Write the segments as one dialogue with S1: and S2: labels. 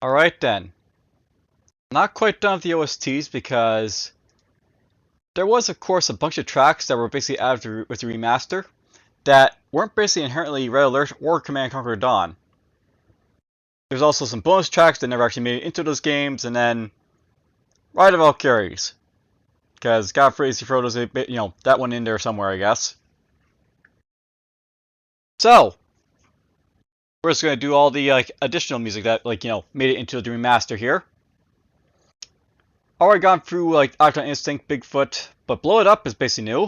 S1: Alright then. Not quite done with the OSTs because there was, of course, a bunch of tracks that were basically added with the remaster that weren't basically inherently Red Alert or Command & Conquer Dawn. There's also some bonus tracks that never actually made it into those games, and then Ride of Valkyries. Because Godfrey Frodo's, that one in there somewhere, I guess. So, we're just going to do all the additional music that made it into the remaster here. Already gone through Octon Instinct, Bigfoot, but Blow It Up is basically new.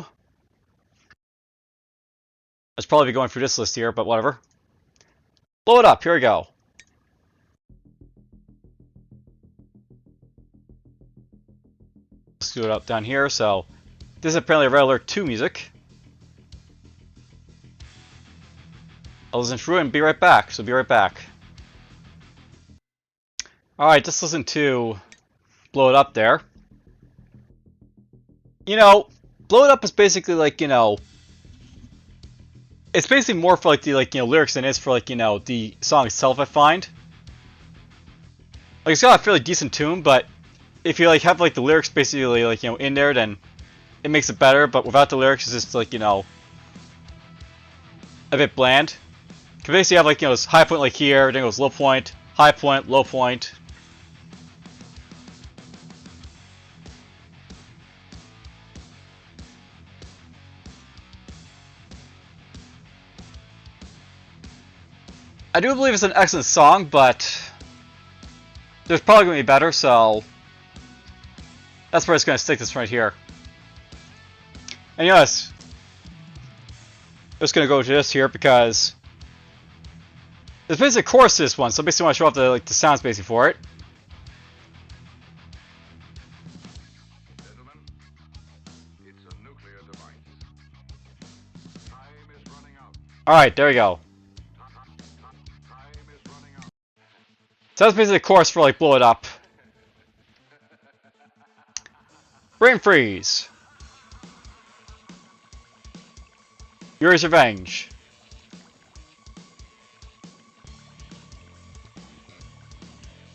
S1: I should probably be going through this list here, but whatever. Blow It Up, here we go. Let's do it up down here. So, this is apparently Red Alert 2 music. I'll listen through it and be right back, so be right back. Alright, just listen to Blow It Up there. Blow It Up is basically it's basically more for the lyrics than it is for the song itself, I find. It's got a fairly decent tune, but if you have the lyrics basically in there, then it makes it better, but without the lyrics it's just a bit bland. You can basically have this high point here, then it goes low point, high point, low point. I do believe it's an excellent song, but there's probably going to be better, so that's where it's going to stick this right here. And yes, I'm just going to go to this here because there's basically a chorus to this one, so I basically want to show off the sounds basically for it.
S2: Gentlemen, it's a nuclear device. Time is running out.
S1: Alright, there we go.
S2: Time is running out.
S1: So that's basically a chorus for Blow It Up. Brain Freeze. Yuri's Revenge.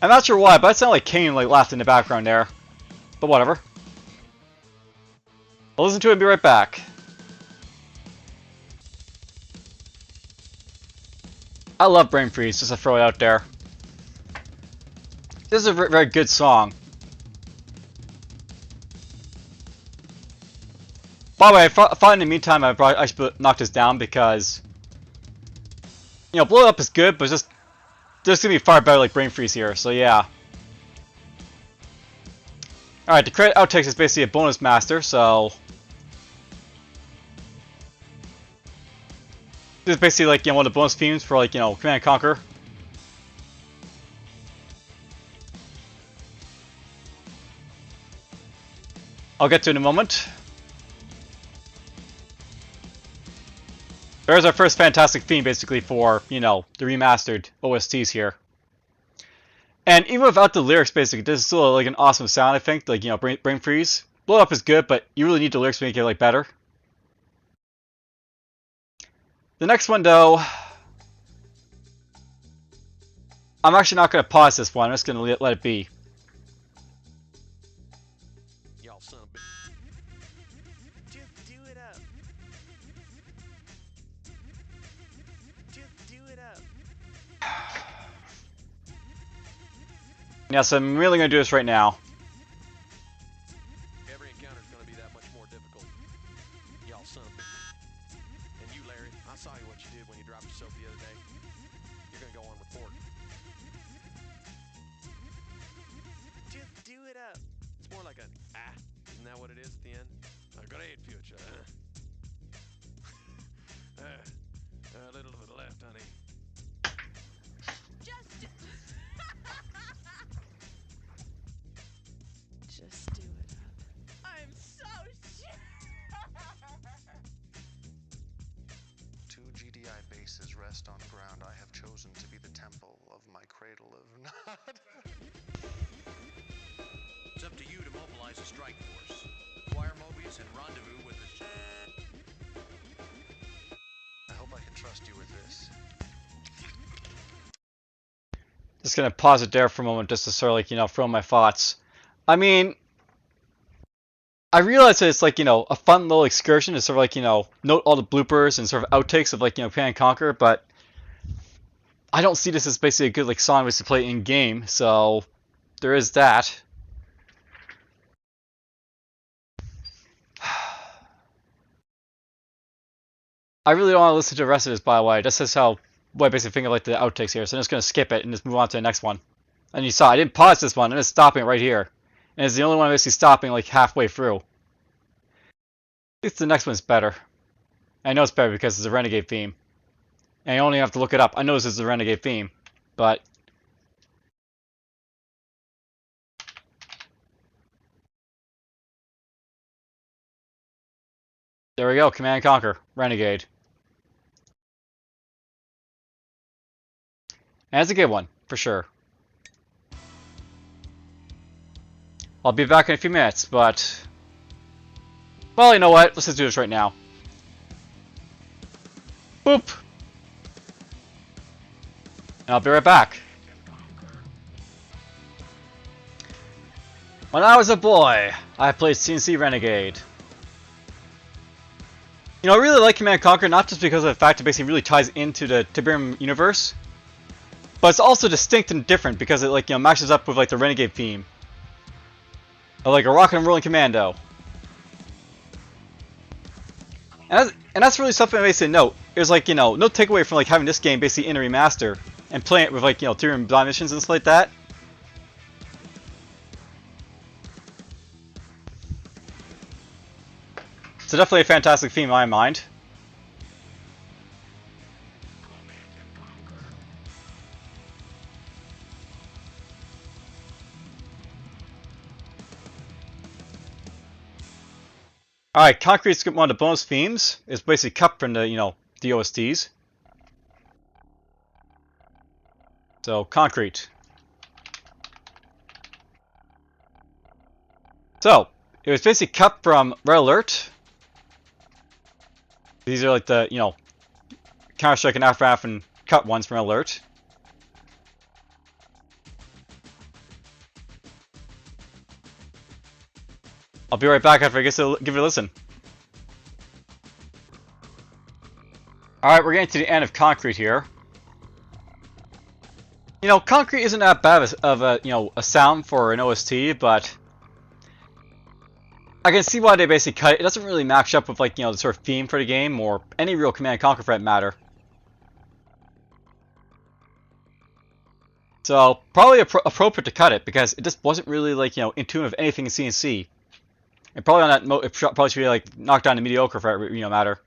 S1: I'm not sure why, but it sounded like Kane laughed in the background there. But whatever. I'll listen to it and be right back. I love Brain Freeze, just to throw it out there. This is a very good song. By the way, I thought in the meantime I should knock this down because Blow It Up is good, but there's gonna be far better Brain Freeze here, so yeah. Alright, the credit outtakes is basically a bonus master, so this is basically one of the bonus themes for Command & Conquer. I'll get to it in a moment. There's our first fantastic theme basically for, the remastered OSTs here. And even without the lyrics basically, this is still an awesome sound, I think. Brain Freeze. Blow Up is good, but you really need the lyrics to make it better. The next one though, I'm actually not going to pause this one, I'm just going to let it be.
S3: Y'all son of a bitch. Just do it up. Just do it up.
S1: Yes, I'm really going to do this right now.
S3: Every encounter's gonna be that much more difficult. Y'all son of a bitch. And you, Larry, I saw you what you did when you dropped yourself the other day. You're gonna go on report. Just do it up. It's more like an isn't that what it is at the end? A great future, huh? A little bit left, honey. Just do it up.
S4: I'm so
S5: Two GDI bases rest on ground I have chosen to be the temple of my cradle of Nod.
S6: It's up to you to mobilize a strike force. Acquire Mobius and rendezvous with the...
S5: I hope I can trust you with this.
S1: Just gonna pause it there for a moment just to sort of like, throw my thoughts. I mean, I realize that it's like, a fun little excursion to sort of like, note all the bloopers and sort of outtakes of like, Command and Conquer, but I don't see this as basically a good like song to play in game, so there is that. I really don't want to listen to the rest of this, by the way. This is what I basically think of like the outtakes here, so I'm just gonna skip it and just move on to the next one. And you saw I didn't pause this one, I'm just stopping it right here. And it's the only one I'm basically stopping like halfway through. At least the next one's better. I know it's better because it's a Renegade theme. And I only have to look it up. I know this is a Renegade theme, but there we go, Command and Conquer, Renegade. And it's a good one, for sure. I'll be back in a few minutes, but... well, you know what? Let's just do this right now. Boop! And I'll be right back. When I was a boy, I played CNC Renegade. I really like Command & Conquer, not just because of the fact it basically really ties into the Tiberian universe, but it's also distinct and different because it like matches up with like the Renegade theme. Of like a rock and rolling commando. And that's really something I basically note. There's like, no takeaway from like having this game basically in a remaster and playing it with like, Tiberian blind missions and stuff like that. It's definitely a fantastic theme in my mind. Alright, Concrete's one of the bonus themes. It's basically cut from the, the OSTs. So, Concrete. So, it was basically cut from Red Alert. These are like the, Counter-Strike and Aftermath and cut ones from Red Alert. I'll be right back after I give it a listen. Alright, we're getting to the end of Concrete here. Concrete isn't that bad of a sound for an OST, but I can see why they basically cut it. It doesn't really match up with like, the sort of theme for the game or any real Command & Conquer for that matter. So, probably appropriate to cut it because it just wasn't really like, in tune with anything in CNC. And probably on that it probably should be like knocked down to mediocre for that matter.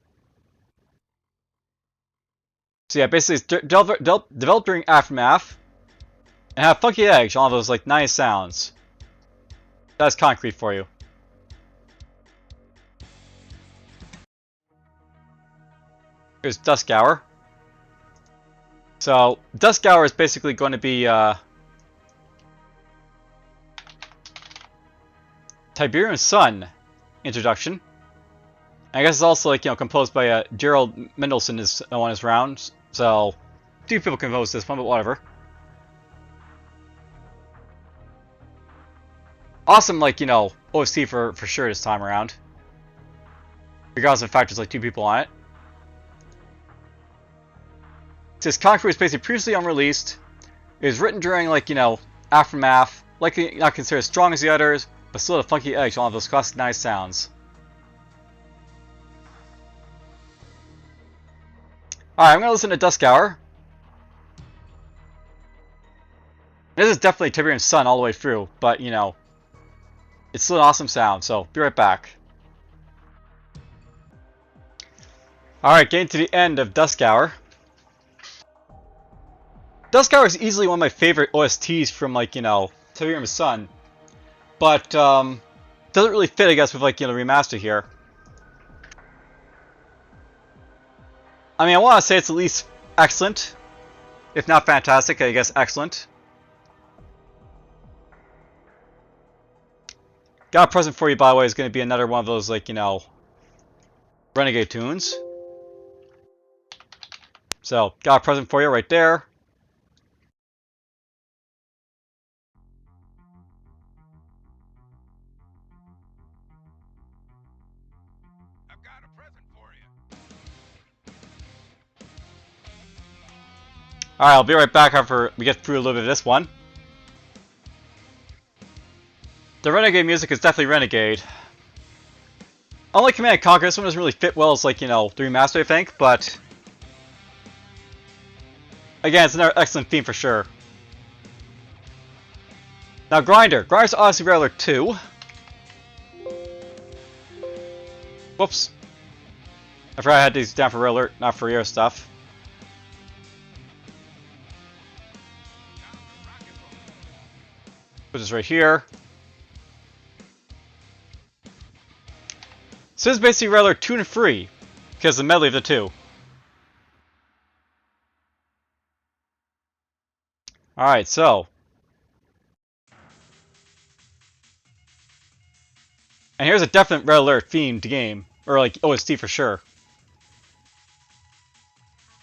S1: So yeah, basically it's developed during Aftermath and have funky edge on all those like nice sounds. That's Concrete for you. Here's Dusk Hour. So Dusk Hour is basically going to be Tiberian Sun introduction. I guess it's also like composed by Gerald Mendelsohn is on his rounds. So two people composed this one, but whatever. Awesome, like OST for sure this time around. Regardless of the fact there's like two people on it. It says Concrete was basically previously unreleased. It was written during like Aftermath, likely not considered as strong as the others, but still a funky edge on all of those classic nice sounds. Alright, I'm gonna listen to Dusk Hour. This is definitely Tiberian Sun all the way through, but it's still an awesome sound, so be right back. Alright, getting to the end of Dusk Hour. Dusk Hour is easily one of my favorite OSTs from like, Tiberian Sun. But doesn't really fit, I guess, with like, Remastered here. I mean, I want to say it's at least excellent. If not fantastic, I guess excellent. Got a present for you, by the way, is going to be another one of those, like, Renegade tunes. So, got a present for you right there. Alright, I'll be right back after we get through a little bit of this one. The Renegade music is definitely Renegade. Unlike Command & Conquer, this one doesn't really fit well as, like, you know, the remaster, I think, but... Again, it's another excellent theme for sure. Now, Grinder. Grinder's Odyssey Red Alert 2. Whoops. I forgot I had these down for Red Alert, not for Air stuff. Put this right here. So this is basically Red Alert 2 and 3, because the medley of the two. Alright, so. And here's a definite Red Alert themed game, or like OST for sure.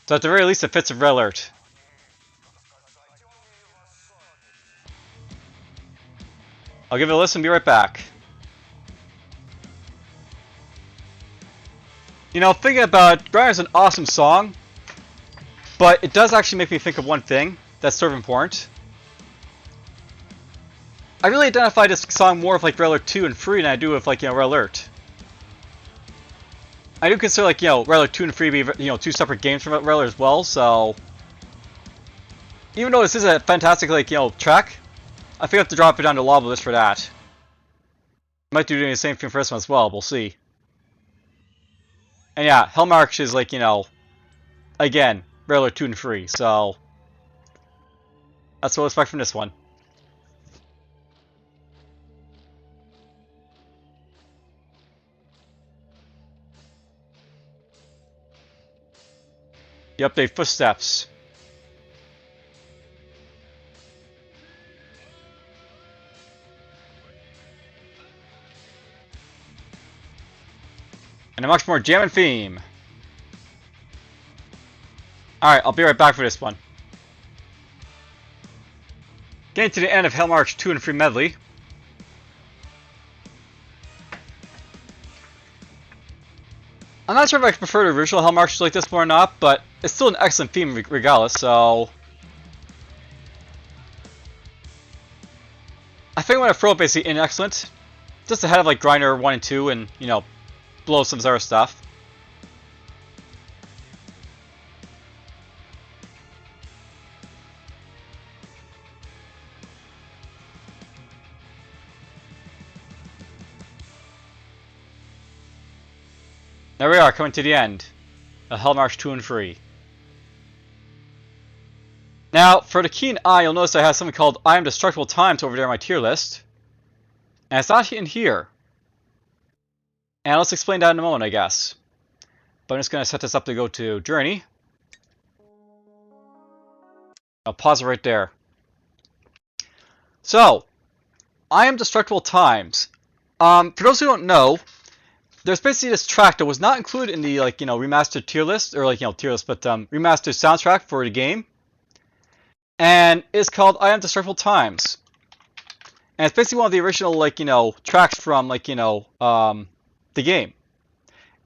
S1: So at the very least it fits with Red Alert. I'll give it a listen and be right back. You know, thinking about it, Grinder's an awesome song, but it does actually make me think of one thing that's sort of important. I really identify this song more with like Red Alert 2 and 3 than I do with like, you know, Red Alert. I do consider like, you know, Red Alert 2 and 3 be, you know, two separate games from Red Alert as well, so... Even though this is a fantastic, like, you know, track, I think I have to drop it down to Lava List for that. Might do the same thing for this one as well, we'll see. And yeah, Hellmarch is like, you know, again, Red Alert 2 and 3, so... That's what I expect from this one. The update footsteps. And a much more jamming theme. Alright, I'll be right back for this one. Getting to the end of Hellmarch 2 and 3 medley. I'm not sure if I prefer the original Hellmarch like this more or not, but it's still an excellent theme regardless, so... I think I'm going to throw it basically in excellent. Just ahead of like Grinder 1 and 2 and, you know, blow some other stuff. There we are, coming to the end of Hellmarch 2 and 3. Now, for the keen eye, you'll notice I have something called I Am Destructible Times over there on my tier list. And it's not in here. And let's explain that in a moment, I guess. But I'm just going to set this up to go to Journey. I'll pause it right there. So, I Am Destructible Times. For those who don't know, there's basically this track that was not included in the, like, you know, remastered tier list, or like, you know, tier list, but remastered soundtrack for the game. And it's called I Am Destructible Times. And it's basically one of the original, like, you know, tracks from, like, you know, the game.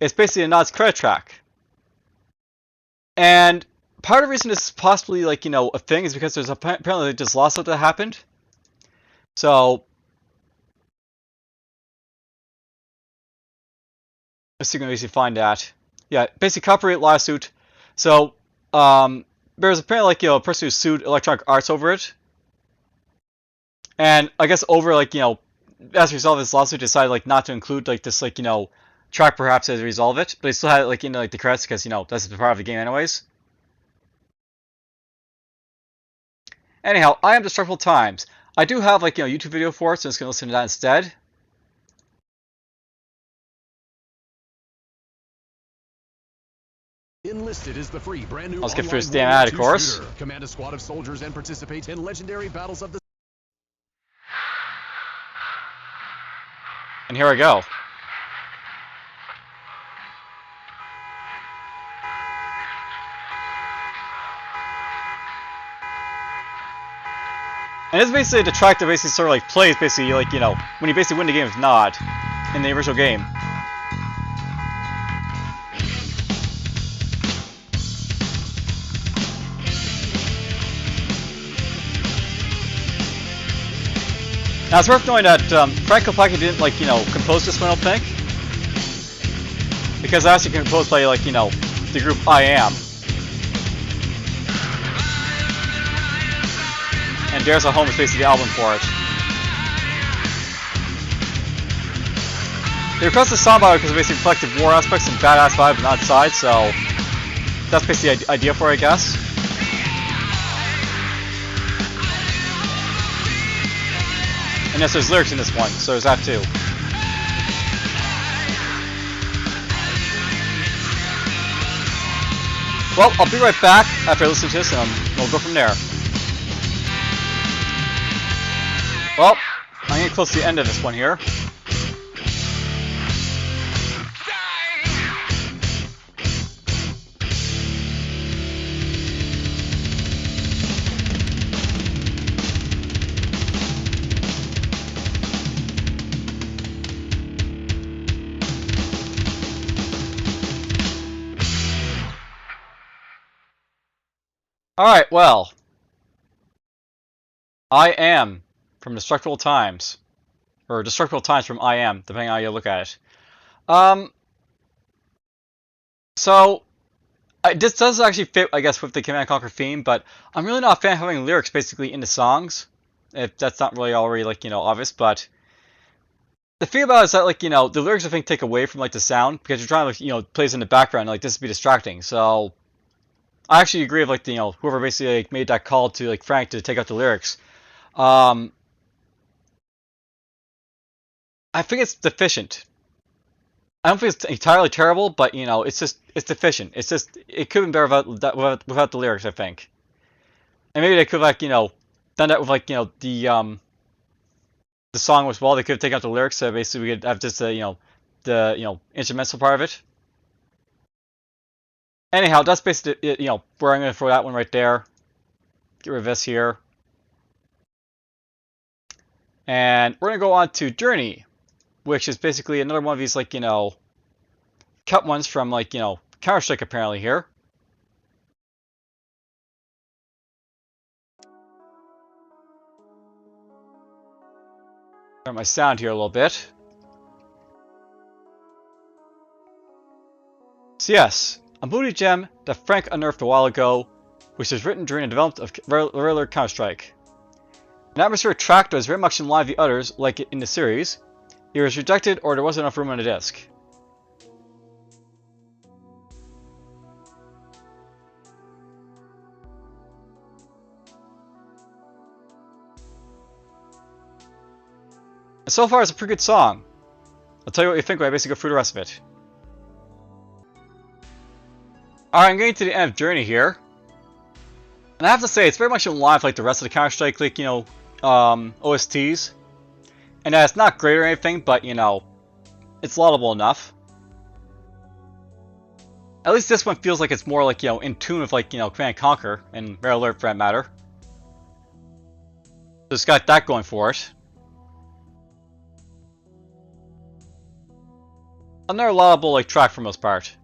S1: It's basically a Nod's credit track. And part of the reason this is possibly, like, you know, a thing is because there's apparently this lawsuit that happened. So... let's see if we can basically find that. Yeah, basic copyright lawsuit. So, there's apparently, like, you know, a person who sued Electronic Arts over it. And I guess over, like, you know, as a result of this lawsuit, decided, like, not to include, like, this, like, you know, track perhaps as a result of it. But they still had, like, you know, like, the credits because, you know, that's the part of the game anyways. Anyhow, I Am Destructible Times. I do have, like, you know, YouTube video for it, so I'm just going to listen to that instead.
S4: Enlisted is the free brand new
S1: Let's get
S4: online
S1: through this damn
S4: World
S1: ad,
S4: War
S1: of course.
S4: shooter. Command a squad of soldiers and participate in legendary battles of the...
S1: And here I go. And this is basically the track that basically sort of like plays basically like, you know, when you basically win the game with Nod in the original game. Now it's worth knowing that Frank Kopacki didn't compose this one, I don't think, because it's actually composed by the group I Am. And There's a Home is basically the album for it. They requested the song by it because it basically reflected war aspects and badass vibe and outside, so that's basically the idea for it, I guess. And yes, there's lyrics in this one, so there's that too. Well, I'll be right back after I listen to this, and we'll go from there. Well, I'm getting close to the end of this one here. Alright, well. I Am from Destructible Times. Or Destructible Times from I Am, depending on how you look at it. So, this does actually fit, I guess, with the Command & Conquer theme, but I'm really not a fan of having lyrics basically in the songs. If that's not really already, obvious, but the thing about it is that, the lyrics, I think, take away from, the sound, because you're trying to, play this in the background, this would be distracting, so I actually agree with, whoever basically, made that call to, Frank to take out the lyrics. I think it's deficient. I don't think it's entirely terrible, but, it's deficient. It's just, it could have been better without the lyrics, I think. And maybe they could have, done that with, the song as well. They could have taken out the lyrics, so basically we could have just, the instrumental part of it. Anyhow, that's basically, where I'm going to throw that one right there. Get rid of this here. And we're going to go on to Journey, which is basically another one of these, cut ones from, Counter-Strike apparently here. Turn my sound here a little bit. So yes, a moody gem that Frank unearthed a while ago, which was written during the development of regular Counter-Strike. An atmospheric track that was very much in line with the others, like in the series. It was rejected or there wasn't enough room on the disc. And so far it's a pretty good song. I'll tell you what you think when I basically go through the rest of it. Alright, I'm getting to the end of Journey here. And I have to say, it's very much in line with the rest of the Counter-Strike, OSTs. And it's not great or anything, but, it's laudable enough. At least this one feels like it's more in tune with Command & Conquer, and Red Alert for that matter. So it's got that going for it. Another laudable track for the most part.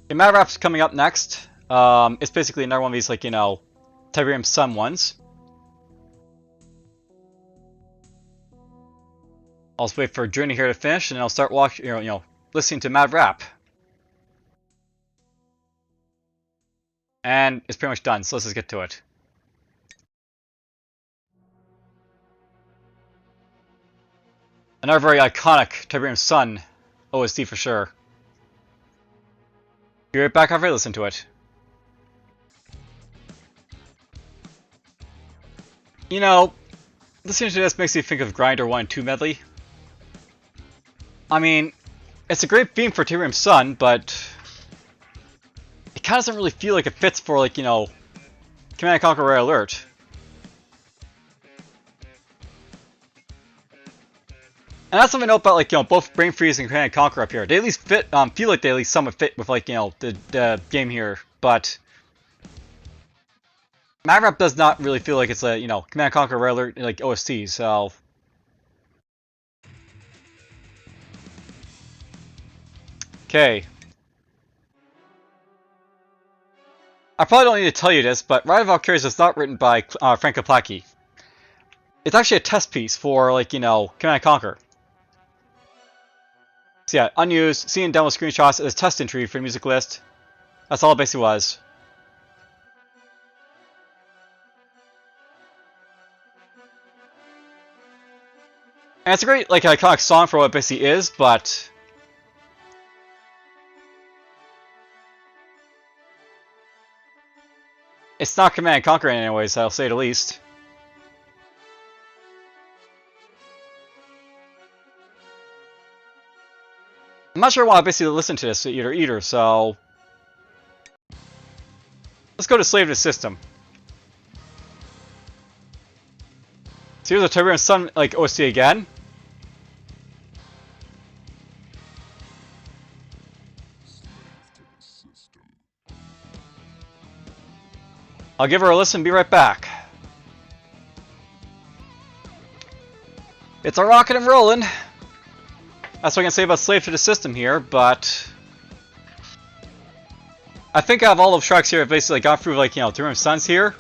S1: Okay, Mad Rap's coming up next. It's basically another one of these Tiberian Sun ones. I'll just wait for Journey here to finish, and I'll start watching, listening to Mad Rap. And it's pretty much done, so let's just get to it. Another very iconic Tiberian Sun OST for sure. Be right back after I listen to it. Listening to this makes me think of Grinder 1 and 2 medley. I mean, it's a great theme for Tiberian Sun, but it kind of doesn't really feel like it fits for, Command & Conquer Red Alert. And that's something to note about, both Brain Freeze and Command & Conquer up here. They at least fit, feel like they at least somewhat fit with, the game here, but Mad Rap does not really feel like it's a, Command & Conquer Red Alert, OST, so okay. I probably don't need to tell you this, but Ride of Valkyries was not written by Frank Kopacki. it's actually a test piece for, like, you know, Command and Conquer. So yeah, unused, seen demo screenshots as test entry for the music list. That's all it basically was. And it's a great, like, iconic song for what it basically is, but it's not Command and Conquer in any ways, I'll say the least. I'm not sure I want to basically listen to this either, so let's go to Slave to the System. So here's a Tiberian Sun, like, OST again. I'll give her a listen and be right back. It's a rockin' and rollin'. That's what I can say about Slave to the System here, but I think out of all those tracks here, I've basically gone through, like, you know, Tiberian Suns here.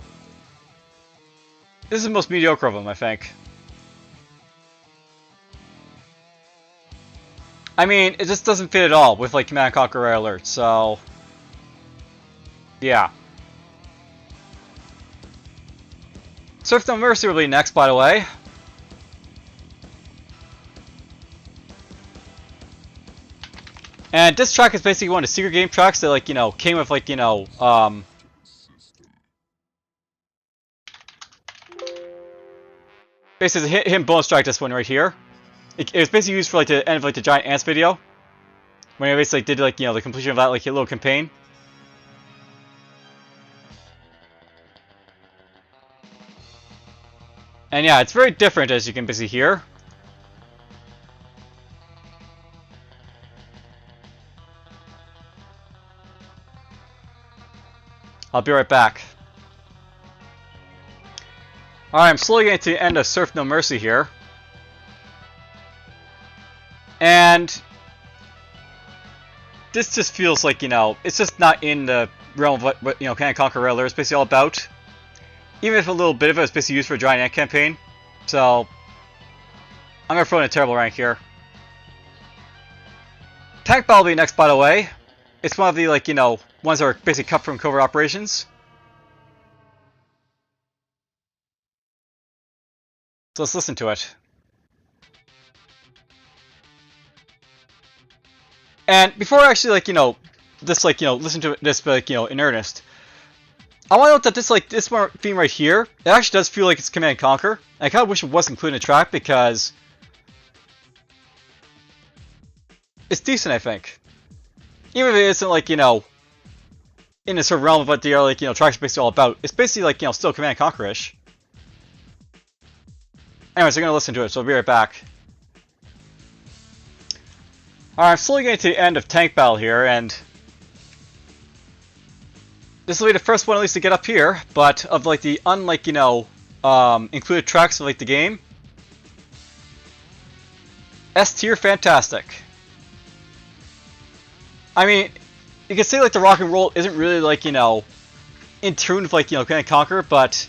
S1: This is the most mediocre of them, I think. I mean, it just doesn't fit at all with, like, Command & Conquer Red Alert, so yeah. Surf No Mercy will be next, by the way. And this track is basically one of the secret game tracks that, like, you know, came with, like, you know, basically a hidden bonus track, this one right here. It was basically used for, like, the end of, like, the Giant Ants video. When I basically did, like, you know, the completion of that, like, a little campaign. And yeah, it's very different, as you can basically hear. I'll be right back. Alright, I'm slowly getting to the end of Surf No Mercy here. And this just feels like, you know, it's just not in the realm of what you know, Command & Conquer Red Alert is basically all about. Even if a little bit of it is basically used for a Giant Ant campaign. So I'm gonna throw in a terrible rank here. Tank Battle will be next, by the way. It's one of the, like, you know, ones that are basically cut from covert operations. So let's listen to it. And before I actually, like, you know, just, like, you know, listen to this, like, you know, in earnest, I want to note that this, like, this theme right here, it actually does feel like it's Command & Conquer. And I kind of wish it was included in the track because it's decent, I think. Even if it isn't, like, you know, in the sort of realm of what the other, like, you know, tracks are basically all about. It's basically, like, you know, still Command & Conquer-ish. Anyways, I'm gonna listen to it, so I'll be right back. Alright, I'm slowly getting to the end of Tank Battle here, and this will be the first one at least to get up here, but of, like, the unlike, you know, included tracks of, like, the game. S tier, fantastic. I mean, you can say, like, the rock and roll isn't really, like, you know, in tune with, like, you know, Command & Conquer, but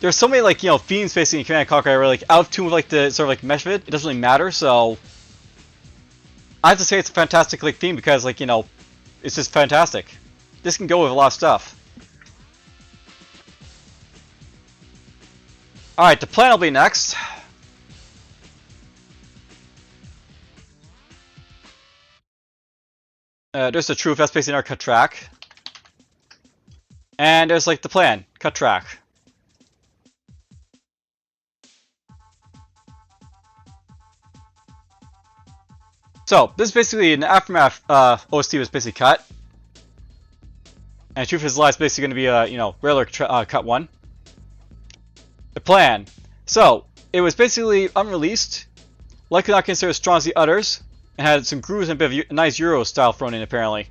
S1: there's so many, like, you know, themes basically in Command & Conquer where, like, out of tune with, like, the sort of, like, mesh of it, it doesn't really matter, so I have to say it's a fantastic, like, theme because, like, you know, it's just fantastic. This can go with a lot of stuff. Alright, the plan will be next. There's the True Fest basically in our cut track. And there's, like, the plan, cut track. So, this is basically an Aftermath OST was basically cut. And Truth is Lie is basically going to be a, you know, regular cut one. The plan. So, it was basically unreleased, likely not considered as strong as the others, and had some grooves and a bit of nice Euro style thrown in apparently.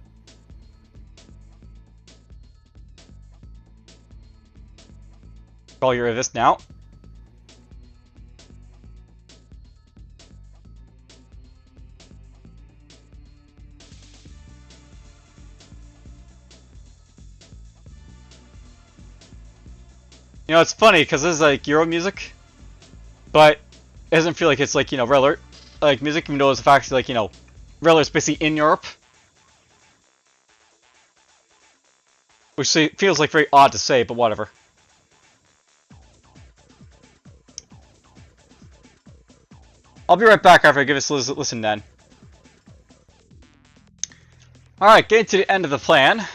S1: Call your this now. You know, it's funny because this is like Euro music. but it doesn't feel like it's like, Red Alert like music, even though it's the fact like, Red Alert's basically in Europe. Which feels like very odd to say, but whatever. I'll be right back after I give this a listen then. Alright, getting to the end of the plan.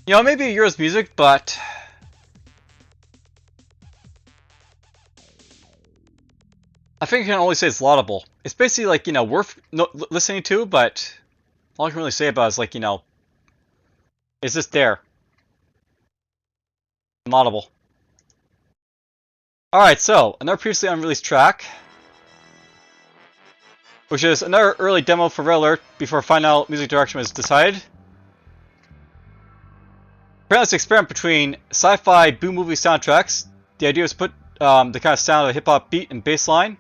S1: Maybe Euro's music, but I think I can only say it's laudable. It's basically like, worth listening to, but all I can really say about it is like, it's just there. Laudable. Alright, so, another previously unreleased track, which is another early demo for Red Alert before final music direction was decided. Apparently it's an experiment between sci-fi boom movie soundtracks. The idea was to put the kind of sound of a hip-hop beat and bass line.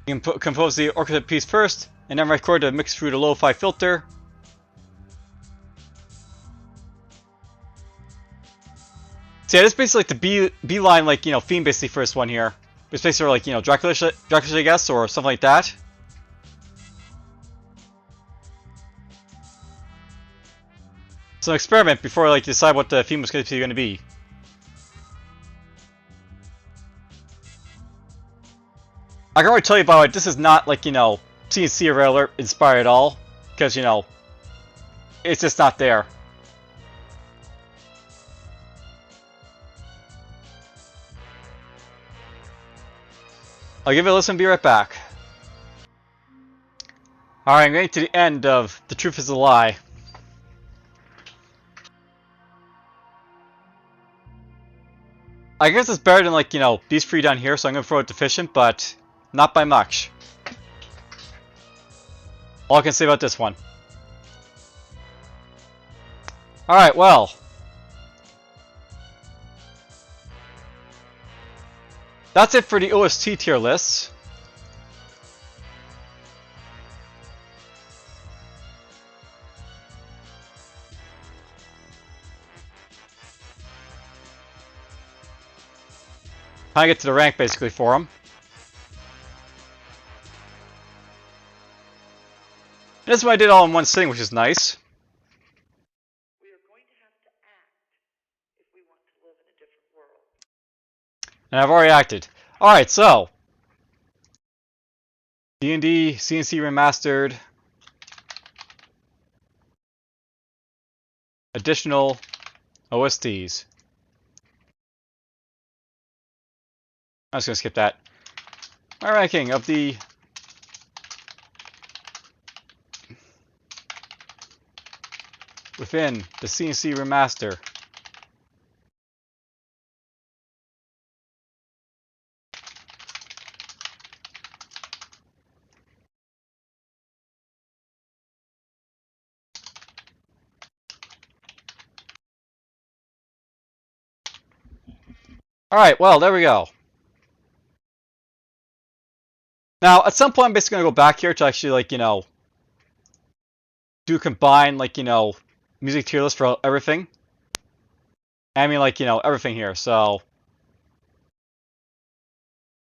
S1: You can compose the orchestra piece first, and then record the mix through the lo-fi filter. So yeah, this is basically like the B line, like, theme basically for this one here. It's basically like, Dracula, I guess, or something like that. So an experiment before like decide what the theme was going to be. I can already tell you, by the way, this is not like, CNC or Red Alert inspired at all, because, it's just not there. I'll give it a listen and be right back. Alright, I'm getting to the end of The Truth is a Lie. I guess it's better than like, these three down here, so I'm going to throw it deficient, but not by much. All I can say about this one. Alright, well. That's it for the OST tier lists. I get to the rank basically for them. And this is what I did all in one sitting, which is nice.
S7: We are going to have to act if we want to live in a different world.
S1: And I've already acted. Alright, so. D&D, CNC Remastered. Additional OSTs. I'm just going to skip that. My ranking of the within the CNC Remaster. Alright, well, there we go. Now, at some point, I'm basically going to go back here to actually, like, do combine, like, music tier list for everything. I mean, like, everything here, so.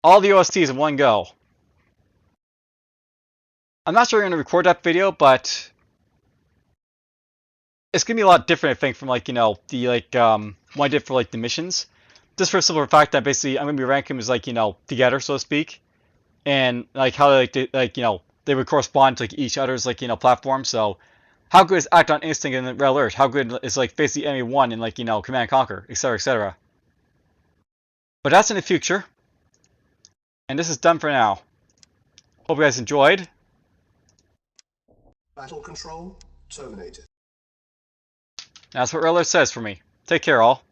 S1: All the OSTs in one go. I'm not sure I'm going to record that video, but it's going to be a lot different, I think, from, like, the, like, what I did for, like, the missions. Just for the simple fact that basically I'm going to be ranking them as, like, together, so to speak. And like how they would correspond to like each other's like platform. So how good is Act on Instinct in Red Alert? How good is like face the Enemy 1 in like Command and Conquer, etc., etc. But that's in the future. And this is done for now. Hope you guys enjoyed.
S8: Battle control terminated.
S1: That's what Red Alert says for me. Take care, all.